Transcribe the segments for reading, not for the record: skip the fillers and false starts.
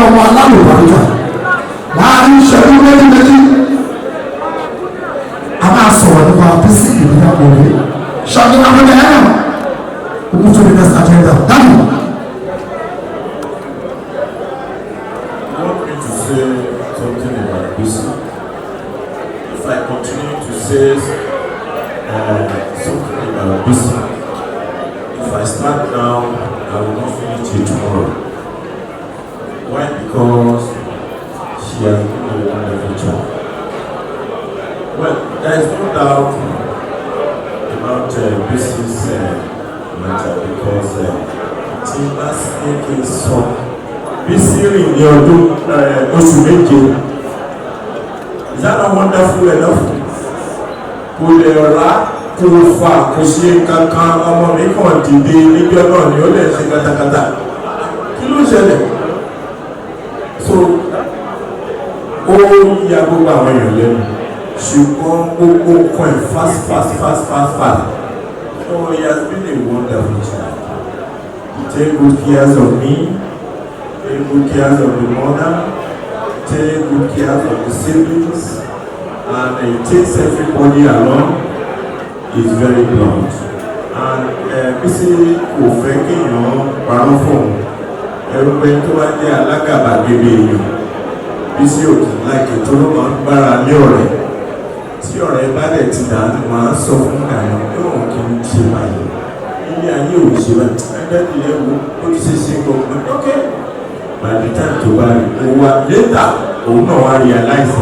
ọmọ alálùbáríkà láàrin ìṣẹ́jú méjì a máa sọ̀rọ̀ nípa Bisi Ibidapo rẹ̀ ṣọ́ọ́dún abúlé ẹ̀rọ open to the next agenda. Daniel. I want me to say something about Bisi. If I continue to say something about Bisi, if I start now, I will not finish it tomorrow. Why? Because she has been a wonderful child. Well, there is no doubt about Bisi's matter because tí bá sí kí n sọ Bisi rìn ní ọdún oṣù méje. Is that not wonderful enough? Kò lè rà kò fà kò ṣe kankan ọmọ mi kàn dìde níbi ọ̀nà ni ó lè ṣe katakata. Kí ló ṣẹlẹ̀? So ó ya gbogbo àwọn èèyàn lẹ́nu ṣùgbọ́n gbogbo nǹkan ẹ̀ fast. So he has been a wonderful child. He take good care of me, take good care of the mother, take good care of the siblings, and he takes everybody along. He's very blunt. And Bisi kò fẹ́ kéèyàn parọ́ fún un. Ẹ̀rù pé tó wá jẹ́ alágàbàgebè èèyàn. Bisi ò kì í láìkè tó ló máa ń gbára lé ọ̀rẹ́. Tí ọ̀rẹ́ bá dẹ̀ ti dànù máa ń sọ fún àyàn yóò kí n ṣe báyìí. Ilé ayé ò ṣe báyìí. Ẹgbẹ́ ti yẹ wo ó ti ṣe gbọ̀ngàn. Ok. By the time tó bá rí o wa létà òun náà wá realize.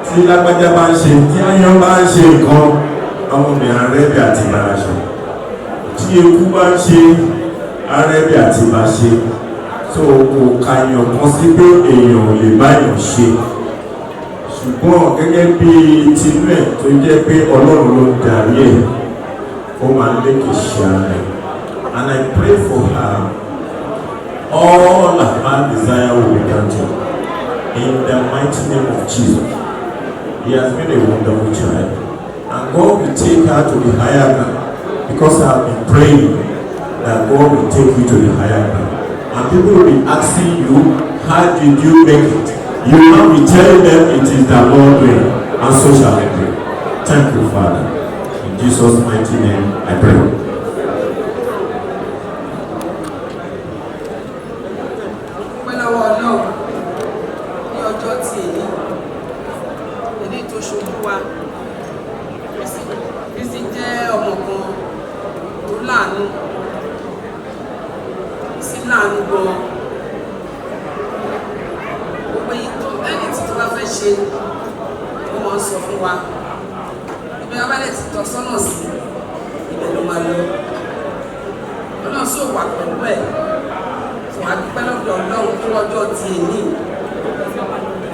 Tí lágbájá bá ń ṣe tí áyán bá ń ṣe nǹkan ọmọbìnrin arẹ́bí àti ìbára ṣe. Tí eku bá ń ṣe arẹ́bí àti ìbá ṣe. So kò kàyàn kan sí pé èèyàn ò lè báyàn ṣe. Ṣùgbọ́n gẹ́gẹ́ bí tinú ẹ̀ tó jẹ́ pé Ọlọ́run ló darí ẹ̀ ó máa ń lékè ṣe ara ẹ̀. And I pray for her all of her desire will be granted in the mighty name of Jesus. He has been a wonderful child and God will take her to the higher ground because I have been praying that God will take you to the higher ground and people will be asking you, how did you make it? You will not be telling them it is the Lord way, and so shall it be. Thank you, Father. In Jesus' mighty name, I pray. Bisi jẹ́ ọmọ kan tó láàánú, sí láàánú gan-an. Ẹni tí tó bá fẹ́ ṣe ó máa ń sọ fún wa ibi abálẹ̀ ti tọ́ sọ́nà sí ibẹ̀ ló máa lọ. Ọlọ́run sì wà pẹ̀lú ẹ̀ fún adúpẹ́ lọ́dọ̀ Ọlọ́run tó lọ́jọ́ ti èní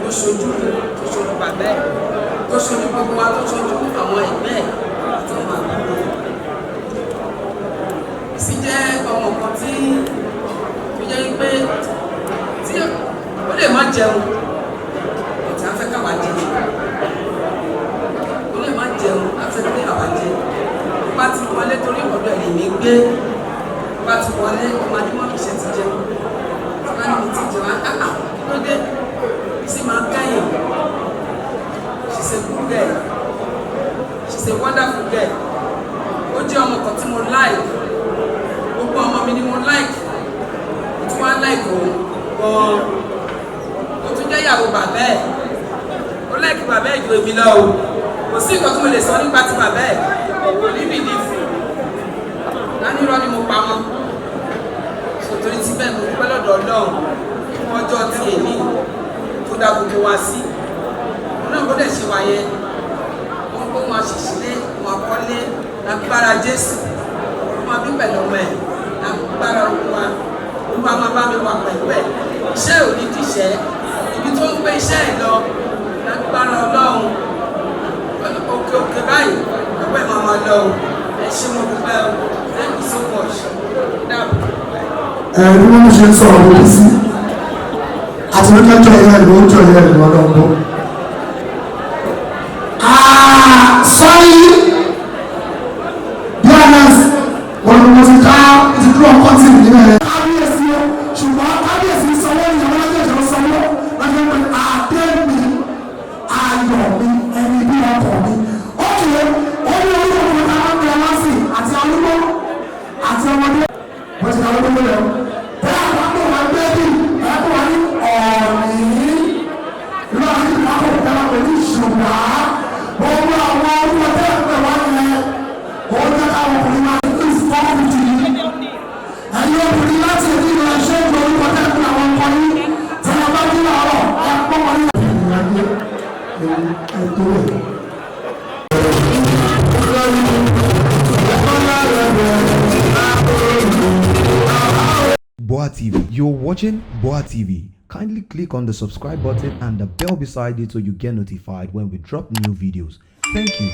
tó ṣojú tó ṣojú bàbá ẹ̀ tó ṣojú gbogbo wa tó ṣojú àwọn ẹ̀gbẹ́ ẹ̀ àti ọmọ àgbàdo. Bisi jẹ́ ọmọ kan tí ó jẹ́ pé tí ó lè má jẹun ọ̀tí afẹ́ káwà jẹ, ó lè má jẹun afẹ́ káwà jẹ. Bá ti wọlé torí ọ̀dọ̀ ẹ̀yìn mi gbé, bá ti wọlé ọmọ adúmọ̀ ìṣẹ́ ti jẹun, bá ní mi ti jẹun àkàkà ló dé. Bisi máa kẹ́yìn. She's a good girl, she's a wonderful girl. Ó jẹ́ ọmọ kan tí mo like, gbogbo ọmọ mi ni mo like, tí wọ́n like òun gan-an. Ó tún jẹ́ ìyàwó bàbá ẹ̀, ó like bàbá ẹ̀ ju èmi lọ o. Kò sí nǹkan tí mo lè sọ nípa ti bàbá ẹ̀, kò ní bìlífù. Láni irọ́ ni mo pa mọ́. Sòtòrí ti bẹ́ẹ̀ mo dúpẹ́ lọ́dọ̀ Ọlọ́run fún ọjọ́ tí èmi tó dá gbogbo wa sí. Náà bó dẹ̀ ṣe wà yẹn, wọ́n kó wọn ṣìṣílé, wọn kọ́lé, lágbára Jésù, wọn bí pẹ̀lú ọmọ ẹ̀, lágbára Olúwa, Olúwa máa bá mi wà pẹ̀lú ẹ̀. Iṣẹ́ ò ní dìṣẹ́, ibi tó ń gbé iṣẹ́ ẹ̀ lọ, lágbára Ọlọ́run, òkè báyìí, ọgbẹ́ máa máa lọ o. Ẹ ṣé mo dúpẹ́ o, thank you so much. Bí wọ́n ṣe ń sọ̀rọ̀ lórí sí àti wọ́n jẹ́ ìyá ìlú ó jọ ìyá ìlú ọlọ́gbọ́n. Sorry, be honest, wọ́n ti ká ìdúró ọkọ̀ tí ìdílé rẹ̀. Kábíyèsí o, ṣùgbọ́n kábíyèsí sanwó ìyàwó lọ́jọ́ sọmọdé wọ́n ti kàwé gbogbo lẹ́wọ̀ tẹ́lẹ̀ àpapọ̀ wọn gbé bí ẹ̀kọ́ wọn ní ọ̀ọ̀nì lọ́wọ́ ní ìpapọ̀ tẹ́lẹ̀ pẹ̀lú ìṣùgbà gbogbo àwọn ọmọ tẹ́lẹ̀ pẹ̀ wọ́n yẹn ó jẹ́ káwọn ọkùnrin máa ní ìfọ́ọ̀mù jì ní ẹ̀yin obìnrin láti èdè ìlú ẹ̀ṣẹ́ ìlú orúkọ tẹ́lẹ̀ pẹ̀ àwọn ọkọ yín tẹ́lẹ̀ bá dín láàárọ̀ ẹ̀pọ̀ wọn ní GboahTv. You're watching GboahTv. Kindly click on the subscribe button and the bell beside it so you get notified when we drop new videos. Thank you.